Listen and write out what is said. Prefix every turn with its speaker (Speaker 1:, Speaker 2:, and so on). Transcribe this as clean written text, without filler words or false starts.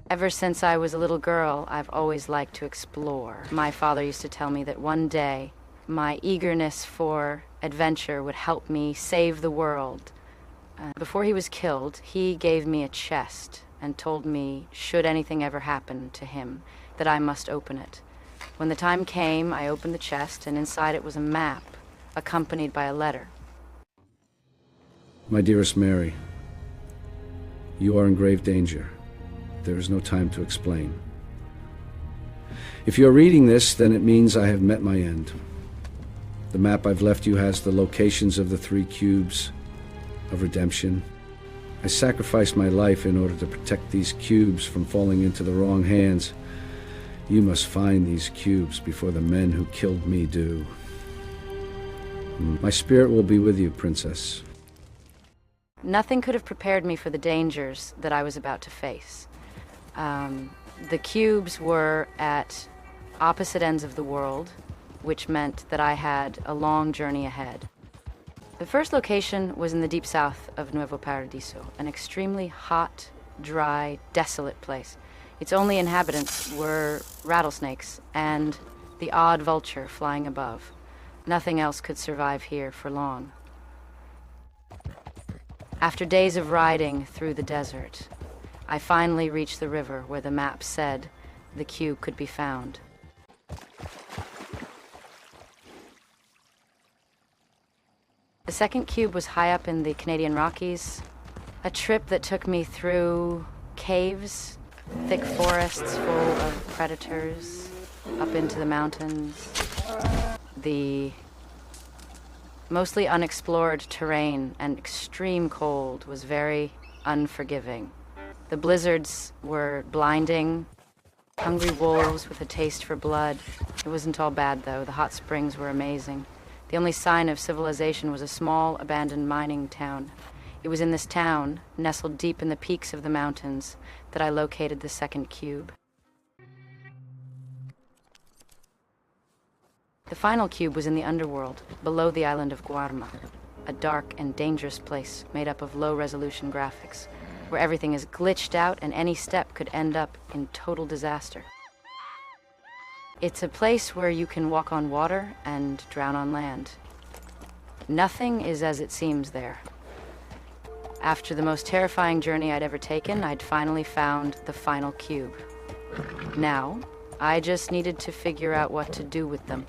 Speaker 1: Ever since I was a little girl, I've always liked to explore. My father used to tell me that one day, my eagerness for adventure would help me save the world. Before he was killed, he gave me a chest and told me, should anything ever happen to him, that I must open it. When the time came, I opened the chest, and inside it was a map, accompanied by a letter.
Speaker 2: My dearest Mary, you are in grave danger. There is no time to explain. If you're reading this, then it means I have met my end. The map I've left you has the locations of the 3 cubes of redemption. I sacrificed my life in order to protect these cubes from falling into the wrong hands. You must find these cubes before the men who killed me do. My spirit will be with you, Princess.
Speaker 1: Nothing could have prepared me for the dangers that I was about to face. The cubes were at opposite ends of the world, which meant that I had a long journey ahead. The first location was in the deep south of Nuevo Paradiso, an extremely hot, dry, desolate place. Its only inhabitants were rattlesnakes and the odd vulture flying above. Nothing else could survive here for long. After days of riding through the desert, I finally reached the river where the map said the cube could be found. The second cube was high up in the Canadian Rockies, a trip that took me through caves, thick forests full of predators, up into the mountains. The mostly unexplored terrain and extreme cold was very unforgiving. The blizzards were blinding, hungry wolves with a taste for blood. It wasn't all bad, though. The hot springs were amazing. The only sign of civilization was a small, abandoned mining town. It was in this town, nestled deep in the peaks of the mountains, that I located the second cube. The final cube was in the underworld, below the island of Guarma, a dark and dangerous place made up of low-resolution graphics, where everything is glitched out and any step could end up in total disaster. It's a place where you can walk on water and drown on land. Nothing is as it seems there. After the most terrifying journey I'd ever taken, I'd finally found the final cube. Now, I just needed to figure out what to do with them.